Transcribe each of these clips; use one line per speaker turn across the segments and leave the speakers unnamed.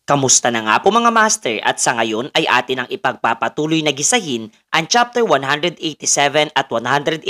Kamusta na nga po mga master at sa ngayon ay atin ang ipagpapatuloy na gisahin ang chapter 187 at 188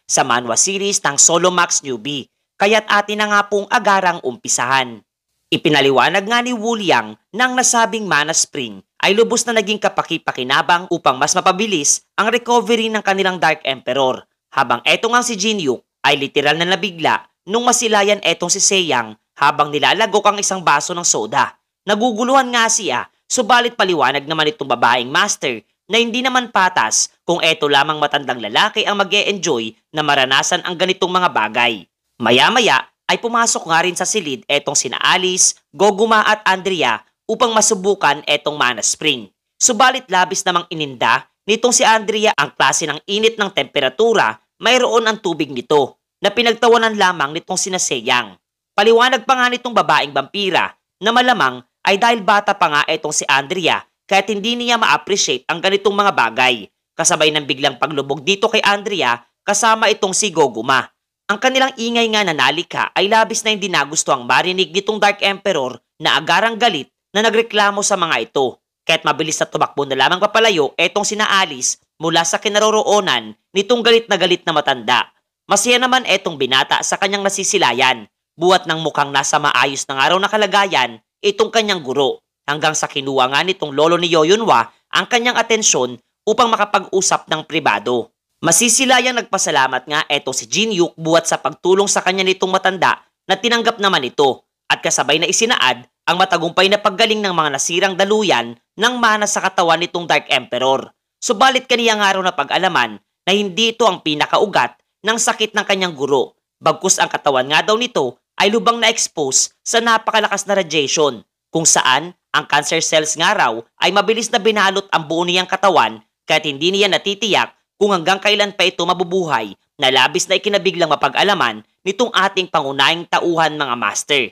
sa manhwa series ng Solo Max Newbie, kaya't atin na nga pong agarang umpisahan. Ipinaliwanag nga ni Woolyang nang nasabing Mana Spring ay lubos na naging kapaki-pakinabang upang mas mapabilis ang recovery ng kanilang Dark Emperor, habang etong ang si Jinyuk ay literal na nabigla nung masilayan etong si Seyang habang nilalagok ang isang baso ng soda. Naguguluhan nga siya, subalit paliwanag naman itong babaeng master na hindi naman patas kung eto lamang matandang lalaki ang mag-e-enjoy na maranasan ang ganitong mga bagay. Maya-maya ay pumasok nga rin sa silid etong sina Alice, Goguma at Andrea upang masubukan etong Mana Spring. Subalit labis namang ininda nitong si Andrea ang klase ng init ng temperatura mayroon ang tubig nito na pinagtawanan lamang nitong sina Seyang. Paliwanag pa nga nitong babaeng vampira na malamang ay dahil bata pa nga etong si Andrea kaya't hindi niya ma-appreciate ang ganitong mga bagay. Kasabay ng biglang paglubog dito kay Andrea kasama itong si Goguma. Ang kanilang ingay nga na nalika ay labis na hindi nagustuhang marinig nitong Dark Emperor na agarang galit na nagreklamo sa mga ito. Kaya't mabilis na tumakbo na lamang papalayo etong sina Alice mula sa kinaroroonan nitong galit na matanda. Masaya naman etong binata sa kanyang nasisilayan, buwat ng mukhang nasa maayos ng araw na kalagayan itong kanyang guro, hanggang sa kinuha nga nitong lolo ni Yoyunwa ang kanyang atensyon upang makapag-usap ng pribado. Masisilayang nagpasalamat nga eto si Jinyuk buwat sa pagtulong sa kanya nitong matanda na tinanggap naman ito at kasabay na isinaad ang matagumpay na paggaling ng mga nasirang daluyan ng mana sa katawan nitong Dark Emperor. Subalit kaniya nga raw na pag-alaman na hindi ito ang pinakaugat ng sakit ng kanyang guro, bagkus ang katawan nga daw nito ay lubang na-expose sa napakalakas na radiation, kung saan ang cancer cells nga raw ay mabilis na binalot ang buo niyang katawan kahit hindi niya natitiyak kung hanggang kailan pa ito mabubuhay na labis na ikinabiglang mapag-alaman nitong ating pangunahing tauhan mga master.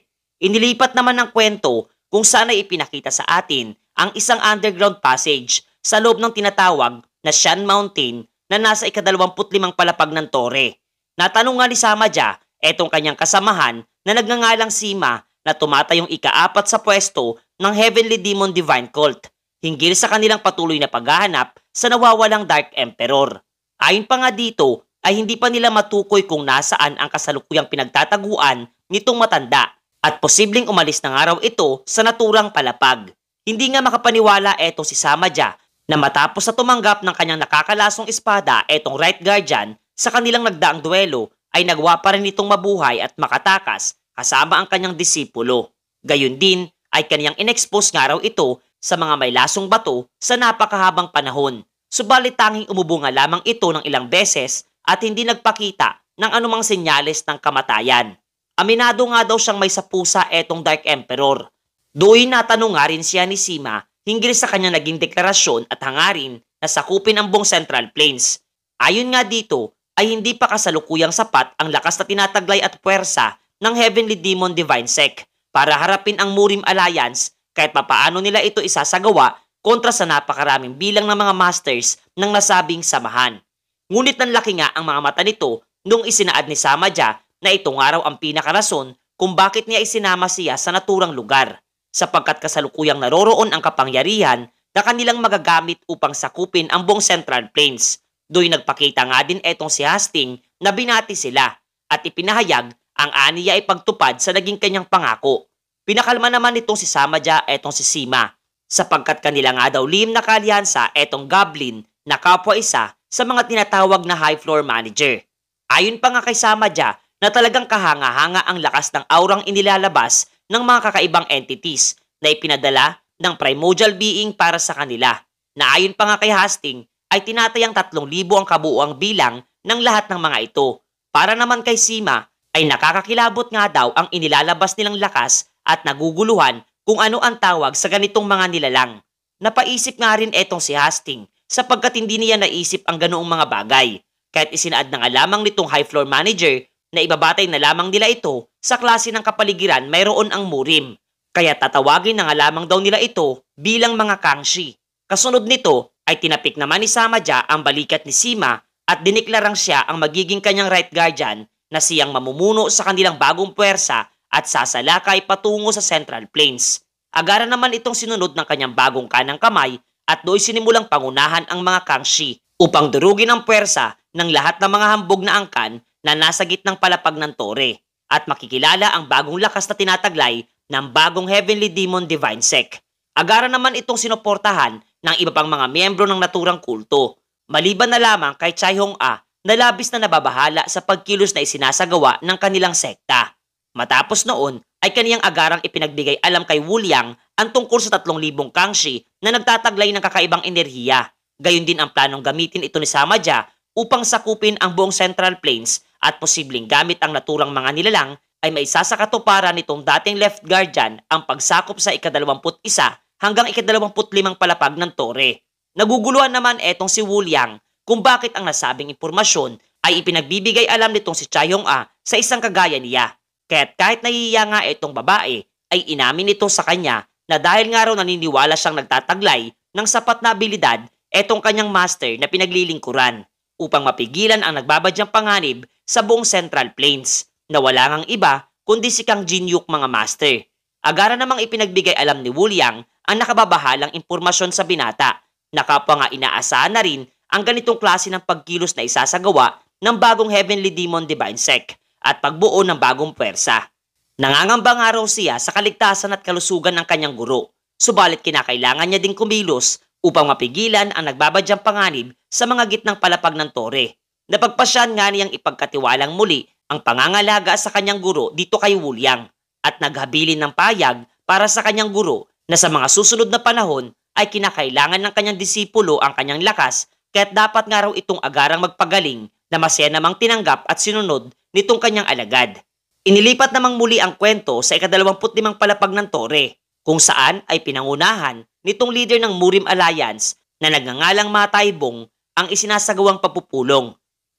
Inilipat naman ng kwento kung saan ay ipinakita sa atin ang isang underground passage sa loob ng tinatawag na Shan Mountain na nasa ika-25 palapag ng tore. Natanong nga ni Samaja etong kanyang kasamahan na nagngangalang Sima na tumatayong ika-4 sa pwesto ng Heavenly Demon Divine Cult, hinggil sa kanilang patuloy na paghahanap sa nawawalang Dark Emperor. Ayon pa nga dito ay hindi pa nila matukoy kung nasaan ang kasalukuyang pinagtataguan nitong matanda at posibleng umalis na nga raw ito sa naturang palapag. Hindi nga makapaniwala etong si Samaja na matapos na tumanggap ng kanyang nakakalasong espada etong Right Guardian sa kanilang nagdaang duelo ay nagwa pa rin itong mabuhay at makatakas kasama ang kanyang disipulo. Gayun din ay kanyang inexpose nga raw ito sa mga may lasong bato sa napakahabang panahon. Subalit tanging umubo nga lamang ito ng ilang beses at hindi nagpakita ng anumang senyales ng kamatayan. Aminado nga daw siyang may sapusa etong Dark Emperor. Doon natanong nga rin siya ni Sima hinggil sa kanyang naging deklarasyon at hangarin na sakupin ang buong Central Plains. Ayon nga dito ay hindi pa kasalukuyang sapat ang lakas na tinataglay at puwersa ng Heavenly Demon Divine Sect para harapin ang Murim Alliance kahit papaano nila ito isasagawa kontra sa napakaraming bilang ng mga masters ng nasabing samahan. Ngunit nanlaki nga ang mga mata nito nung isinaad ni Samaja na ito nga raw ang pinakarason kung bakit niya isinama siya sa naturang lugar, sapagkat kasalukuyang naroroon ang kapangyarihan na kanilang magagamit upang sakupin ang buong Central Plains. Do'y nagpakita nga din etong si Hastings na binati sila at ipinahayag ang aniya ay pagtupad sa naging kanyang pangako. Pinakalma naman itong si Samaja etong si Sima sapagkat kanila nga daw lihim na kalyansa etong Goblin na kapwa isa sa mga tinatawag na high floor manager. Ayon pa nga kay Samaja na talagang kahanga-hanga ang lakas ng aurang inilalabas ng mga kakaibang entities na ipinadala ng primordial being para sa kanila, na ayon pa nga kay Hastings ay tinatayang 3,000 ang kabuuang bilang ng lahat ng mga ito. Para naman kay Sima ay nakakakilabot nga daw ang inilalabas nilang lakas at naguguluhan kung ano ang tawag sa ganitong mga nilalang. Napaisip nga rin etong si Hastings sapagkat hindi niya naisip ang ganoong mga bagay, kahit isinaad na nga lamang nitong high floor manager na ibabatay na lamang nila ito sa klase ng kapaligiran mayroon ang Murim, kaya tatawagin na nga lamang daw nila ito bilang mga Kangxi. Kasunod nito ay tinapik naman ni Samaja ang balikat ni Sima at diniklarang siya ang magiging kanyang Right Guardian na siyang mamumuno sa kanilang bagong puwersa at sasalakay patungo sa Central Plains. Agara naman itong sinunod ng kanyang bagong kanang kamay at do'y sinimulang pangunahan ang mga Kangxi upang durugin ang puwersa ng lahat ng mga hambog na angkan na nasa gitnang palapag ng tore at makikilala ang bagong lakas na tinataglay ng bagong Heavenly Demon Divine Sect. Agara naman itong sinuportahan ng iba pang mga miyembro ng naturang kulto, maliban na lamang kay Chai Hong-ah na labis na nababahala sa pagkilos na isinasagawa ng kanilang sekta. Matapos noon ay kaniyang agarang ipinagbigay alam kay Wu Liang ang tungkol sa 3,000 Kangxi na nagtataglay ng kakaibang enerhiya. Gayon din ang planong gamitin ito ni Sima Jia upang sakupin ang buong Central Plains at posibleng gamit ang naturang mga nilalang ay maisasakatuparan nitong dating Left Guardian ang pagsakop sa ika-21 hanggang ika-25 palapag ng tore. Naguguluhan naman etong si Wu Liang kung bakit ang nasabing impormasyon ay ipinagbibigay alam nitong si Chai Hong-ah sa isang kagaya niya. Kaya't kahit nahihiya nga itong babae, ay inamin nito sa kanya na dahil nga raw naniniwala siyang nagtataglay ng sapat na abilidad etong kanyang master na pinaglilingkuran upang mapigilan ang nagbabadyang panganib sa buong Central Plains na wala ngang iba kundi si Kang Jinhyuk mga master. Agara namang ipinagbigay alam ni Wu Liang ang nakababahalang impormasyon sa binata na kapwa nga inaasahan na rin ang ganitong klase ng pagkilos na isasagawa ng bagong Heavenly Demon Divine Sect at pagbuo ng bagong puwersa. Nangangamba nga raw siya sa kaligtasan at kalusugan ng kanyang guro, subalit kinakailangan niya ding kumilos upang mapigilan ang nagbabadyang panganib sa mga gitnang palapag ng tore. Napagpasyan nga niyang ipagkatiwalang muli ang pangangalaga sa kanyang guro dito kay Wu Liang at naghabilin ng payag para sa kanyang guro na sa mga susunod na panahon ay kinakailangan ng kanyang disipulo ang kanyang lakas kaya't dapat nga raw itong agarang magpagaling na masaya namang tinanggap at sinunod nitong kanyang alagad. Inilipat namang muli ang kwento sa ika-25 palapag ng tore kung saan ay pinangunahan nitong leader ng Murim Alliance na nagngangalang Ma Taibong ang isinasagawang papupulong.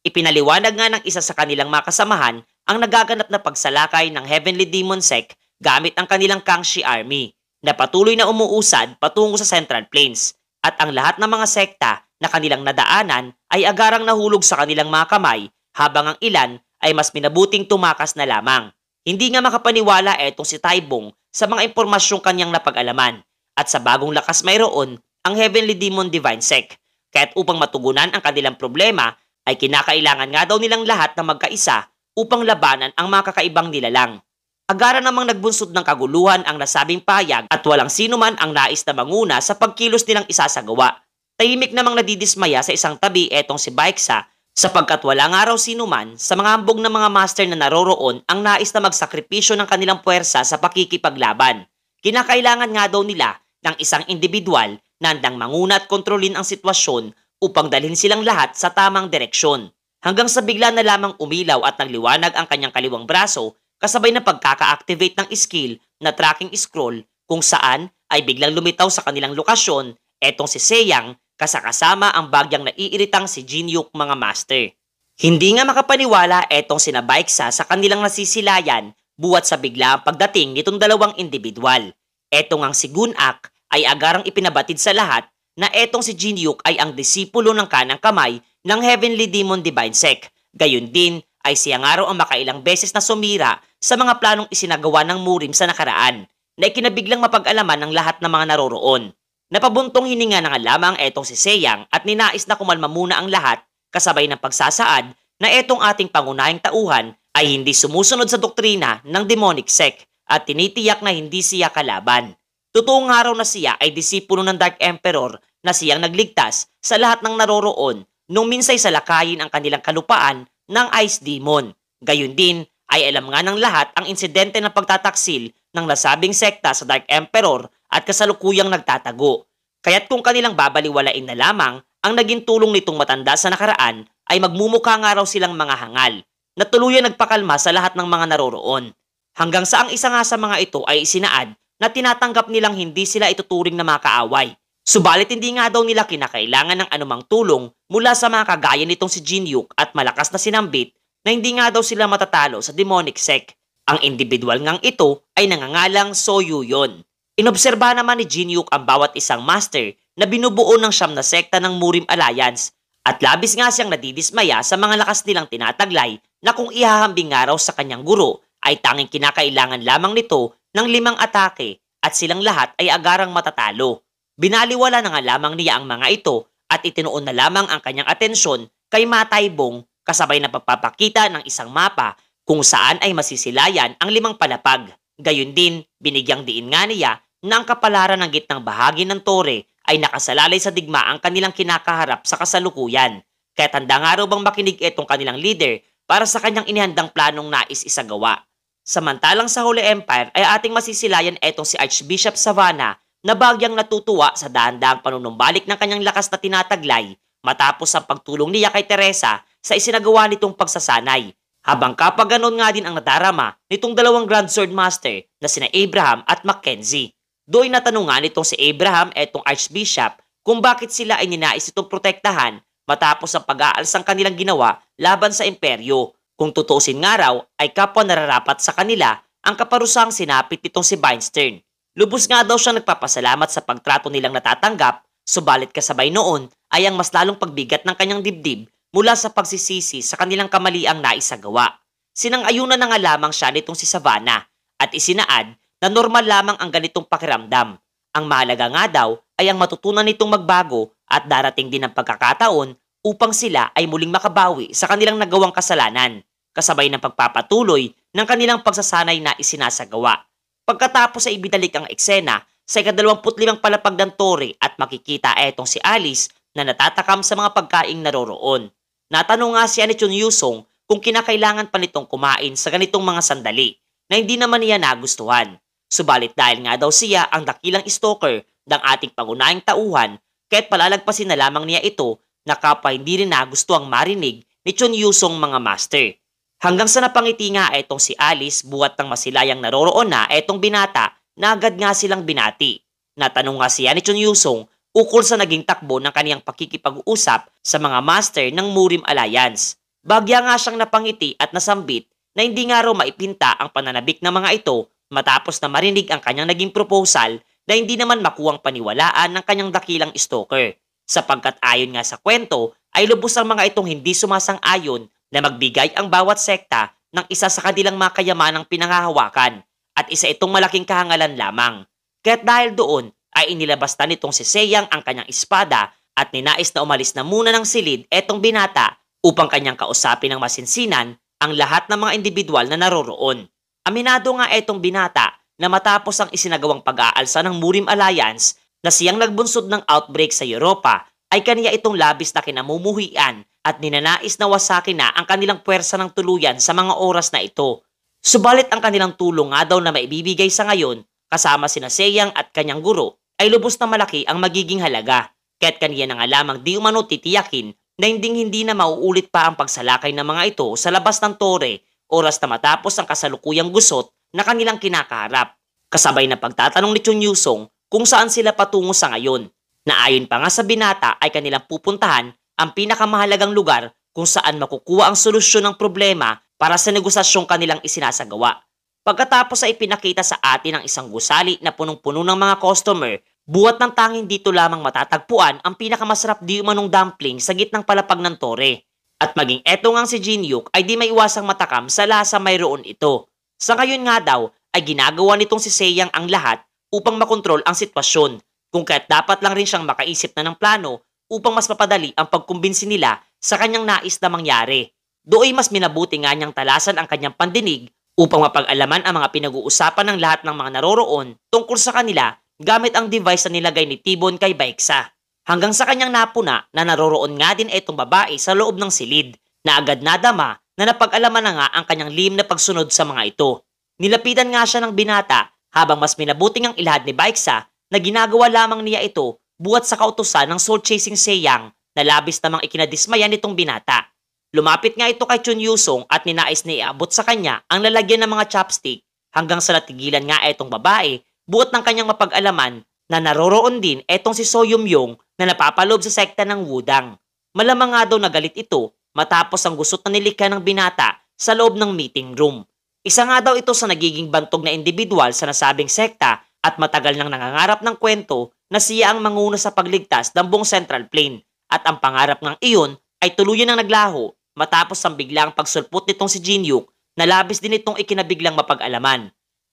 Ipinaliwanag nga ng isa sa kanilang mga kasamahan ang nagaganap na pagsalakay ng Heavenly Demon Sect gamit ang kanilang Kangxi Army na patuloy na umuusad patungo sa Central Plains at ang lahat ng mga sekta na kanilang nadaanan ay agarang nahulog sa kanilang mga kamay habang ang ilan ay mas minabuting tumakas na lamang. Hindi nga makapaniwala etong si Taibong sa mga impormasyong kanyang napag-alaman at sa bagong lakas mayroon ang Heavenly Demon Divine Sect. Kaya't upang matugunan ang kanilang problema ay kinakailangan nga daw nilang lahat na magkaisa upang labanan ang mga kakaibang nilalang. Agara namang nagbunsod ng kaguluhan ang nasabing payag at walang sino man ang nais na manguna sa pagkilos nilang isasagawa. Tahimik namang nadidismaya sa isang tabi etong si Baeksa sapagkat wala nga raw sino man sa mga hambog ng mga master na naroroon ang nais na magsakripisyo ng kanilang puwersa sa pakikipaglaban. Kinakailangan nga daw nila ng isang individual na handang manguna at kontrolin ang sitwasyon upang dalhin silang lahat sa tamang direksyon. Hanggang sa bigla na lamang umilaw at nagliwanag ang kanyang kaliwang braso kasabay na pagkaka-activate ng skill na tracking scroll kung saan ay biglang lumitaw sa kanilang lokasyon etong si Seyang kasakasama ang bagyang naiiritang si Jinhyuk mga master. Hindi nga makapaniwala etong sina Baeksa sa kanilang nasisilayan buwat sa biglaang pagdating nitong dalawang individual. Etong ang si Gun-ak ay agarang ipinabatid sa lahat na etong si Jinhyuk ay ang disipulo ng kanang kamay ng Heavenly Demon Divine Sect. Gayon din ay siya nga raw ang makailang beses na sumira sa mga planong isinagawa ng Murim sa nakaraan na ikinabiglang mapag-alaman ng lahat ng mga naroroon. Napabuntong hininga na nga lamang etong si Seyang at ninais na kumalma muna ang lahat kasabay ng pagsasaad na etong ating pangunahing tauhan ay hindi sumusunod sa doktrina ng demonic sect at tinitiyak na hindi siya kalaban. Totoong nga raw na siya ay disipulo ng Dark Emperor na siyang nagligtas sa lahat ng naroroon nung minsay salakayin ang kanilang kalupaan ng Ice Demon. Gayon din ay alam nga ng lahat ang insidente ng pagtataksil ng nasabing sekta sa Dark Emperor at kasalukuyang nagtatago. Kaya't kung kanilang babaliwalain na lamang ang naging tulong nitong matanda sa nakaraan ay magmumukha nga raw silang mga hangal na tuluyan nagpakalma sa lahat ng mga naroroon. Hanggang sa ang isa nga sa mga ito ay isinaad na tinatanggap nilang hindi sila ituturing na mga kaaway. Subalit hindi nga daw nila kinakailangan ng anumang tulong mula sa mga kagaya nitong si Jinhyuk at malakas na sinambit na hindi nga daw sila matatalo sa demonic sect. Ang individual ngang ito ay nangangalang Soyuyon. Inobserba naman ni Jinhyuk ang bawat isang master na binubuo ng siyam na sekta ng Murim Alliance at labis nga siyang nadidismaya sa mga lakas nilang tinataglay na kung ihahambing nga raw sa kanyang guro ay tanging kinakailangan lamang nito ng 5 atake at silang lahat ay agarang matatalo. Binaliwala na nga lamang niya ang mga ito at itinuon na lamang ang kanyang atensyon kay Mataybong kasabay na pagpapakita ng isang mapa kung saan ay masisilayan ang 5 palapag. Gayon din, binigyang diin nga niya na ang kapalaran ng gitnang bahagi ng tore ay nakasalalay sa digmaang kanilang kinakaharap sa kasalukuyan. Kaya tanda nga raw bang makinig itong kanilang leader para sa kanyang inihandang planong nais isagawa. Samantalang sa Holy Empire ay ating masisilayan etong si Archbishop Savannah na bagyang natutuwa sa dahan-dahang panunumbalik ng kanyang lakas na tinataglay matapos ang pagtulong niya kay Teresa sa isinagawa nitong pagsasanay. Habang kapag ganon nga din ang nadarama nitong dalawang Grand Sword Master na sina Abraham at Mackenzie. Do'y natanong nga nitong si Abraham etong Archbishop kung bakit sila ay ninais itong protektahan matapos ang pag-aalsang kanilang ginawa laban sa imperyo. Kung tutuusin nga raw ay kapwa nararapat sa kanila ang kaparusang sinapit nitong si Weinstein. Lubos nga daw siyang nagpapasalamat sa pagtrato nilang natatanggap, subalit kasabay noon ay ang mas lalong pagbigat ng kanyang dibdib mula sa pagsisisi sa kanilang kamaliang naisagawa. Sinang-ayunan na nga lamang siya nitong si Savannah at isinaad na normal lamang ang ganitong pakiramdam. Ang mahalaga nga daw ay ang matutunan nitong magbago at darating din ang pagkakataon upang sila ay muling makabawi sa kanilang nagawang kasalanan, kasabay ng pagpapatuloy ng kanilang pagsasanay na isinasagawa. Pagkatapos ay ibinalik ang eksena sa 25 palapag ng tore at makikita etong si Alice na natatakam sa mga pagkaing naroroon. Natanong nga si Chun Yusong kung kinakailangan pa nitong kumain sa ganitong mga sandali na hindi naman niya nagustuhan. Subalit dahil nga daw siya ang dakilang stalker ng ating pangunahing tauhan, kaya't palalagpasin na lamang niya ito na kapwa hindi rin nagustuhang marinig ni Chun Yusong mga master. Hanggang sa napangiti nga etong si Alice buhat ng masilayang naroroon na etong binata na agad nga silang binati. Natanong nga siya ni Chun Yusong ukol sa naging takbo ng kaniyang pakikipag-uusap sa mga master ng Murim Alliance. Bagya nga siyang napangiti at nasambit na hindi nga raw maipinta ang pananabik ng mga ito matapos na marinig ang kanyang naging proposal na hindi naman makuwang paniwalaan ng kanyang dakilang stalker. Sapagkat ayon nga sa kwento ay lubos ang mga itong hindi sumasang-ayon na magbigay ang bawat sekta ng isa sa kanilang mga kayamanang pinangahawakan at isa itong malaking kahangalan lamang. Kaya't dahil doon ay inilabas na nitong si Seyang ang kanyang espada at ninais na umalis na muna ng silid etong binata upang kanyang kausapin ng masinsinan ang lahat ng mga individual na naroroon. Aminado nga etong binata na matapos ang isinagawang pag-aalsa ng Murim Alliance na siyang nagbunsod ng outbreak sa Europa ay kaniya itong labis na kinamumuhian at ninanais na wasakin na ang kanilang puwersa ng tuluyan sa mga oras na ito. Subalit ang kanilang tulong nga daw na maibibigay sa ngayon kasama sina Seyang at kanyang guro ay lubos na malaki ang magiging halaga. Kaya't kaniya na nga lamang di umano titiyakin na hindi na mauulit pa ang pagsalakay ng mga ito sa labas ng tore oras na matapos ang kasalukuyang gusot na kanilang kinakaharap. Kasabay na pagtatanong ni Chun Yusong kung saan sila patungo sa ngayon, na ayon pa nga sa binata ay kanilang pupuntahan ang pinakamahalagang lugar kung saan makukuha ang solusyon ng problema para sa negosasyong kanilang isinasagawa. Pagkatapos ay pinakita sa atin ang isang gusali na punong-puno ng mga customer, buhat ng tanging dito lamang matatagpuan ang pinakamasarap di umanong dumpling sa gitnang palapag ng tore. At maging eto ngang si Jinyuk ay di maiwasang matakam sa lasa mayroon ito. Sa ngayon nga daw ay ginagawa nitong si Seyang ang lahat upang makontrol ang sitwasyon, kung kaya't dapat lang rin siyang makaisip na ng plano upang mas mapadali ang pagkumbinsi nila sa kanyang nais na mangyari. Do'y mas minabuti nga niyang talasan ang kanyang pandinig upang mapag-alaman ang mga pinag-uusapan ng lahat ng mga naroroon tungkol sa kanila gamit ang device na nilagay ni Tibon kay Baeksa. Hanggang sa kanyang napuna na naroroon nga din itong babae sa loob ng silid na agad nadama na napag-alaman na nga ang kanyang lihim na pagsunod sa mga ito. Nilapitan nga siya ng binata habang mas minabuting ang ilahad ni Baeksa na ginagawa lamang niya ito buhat sa kautusan ng soul-chasing Seyang na labis namang ikinadismaya nitong binata. Lumapit nga ito kay Chun Yusong at ninais na iabot sa kanya ang lalagyan ng mga chopstick hanggang sa natigilan nga itong babae buhat ng kanyang mapag-alaman na naroroon din etong si So Yum-yong na napapaloob sa sekta ng Wudang. Malamang nga daw nagalit ito matapos ang gusot na nilikha ng binata sa loob ng meeting room. Isa nga daw ito sa nagiging bantog na individual sa nasabing sekta at matagal nang nangangarap ng kwento na siya ang manguna sa pagligtas ng buong Central Plain at ang pangarap ng iyon ay tuluyan ng naglaho matapos ang biglang pagsulpot nitong si Jinyuk na labis din itong ikinabiglang mapag-alaman.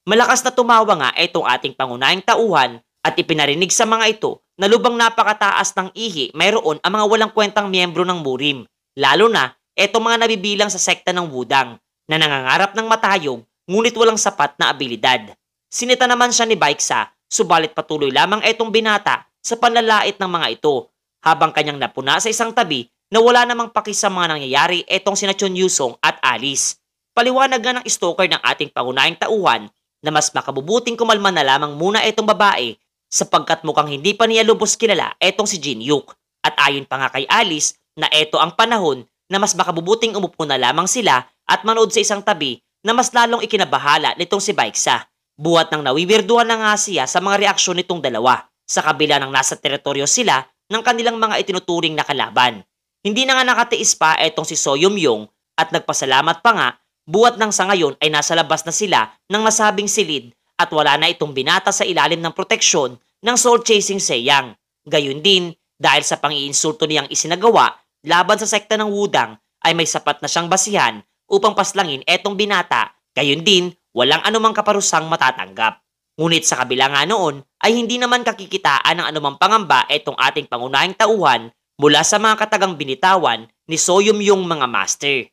Malakas na tumawa nga itong ating pangunahing tauhan at ipinarinig sa mga ito na lubang napakataas ng ihi mayroon ang mga walang kwentang miyembro ng Murim, lalo na itong mga nabibilang sa sekta ng Wudang na nangangarap ng matayog ngunit walang sapat na abilidad. Sinita naman siya ni Baiksa, subalit patuloy lamang itong binata sa panlalait ng mga ito habang kanyang napuna sa isang tabi na wala namang paki sa mga nangyayari itong sina Chun Yusong at Alice. Paliwanag nga ng stalker ng ating pangunahing tauhan na mas makabubuting kumalma na lamang muna itong babae sapagkat mukhang hindi pa niya lubos kilala itong si Jin Yuk. At ayon pa nga kay Alice na ito ang panahon na mas makabubuting umupo na lamang sila at manood sa isang tabi na mas lalong ikinabahala nitong si Baiksa. Buhat nang nawiwirduhan na nga siya sa mga reaksyon nitong dalawa sa kabila ng nasa teritoryo sila ng kanilang mga itinuturing na kalaban. Hindi na nga nakatiis pa etong si So Yum-yong at nagpasalamat pa nga buhat nang sa ngayon ay nasa labas na sila ng nasabing silid at wala na itong binata sa ilalim ng proteksyon ng soul-chasing Seyang. Gayun din, dahil sa pang-iinsulto niyang isinagawa laban sa sekta ng Wudang ay may sapat na siyang basihan upang paslangin etong binata, gayun din walang anumang kaparusang matatanggap. Ngunit sa kabila nga noon ay hindi naman kakikitaan ng anumang pangamba etong ating pangunahing tauhan mula sa mga katagang binitawan ni So Yum-yung mga master.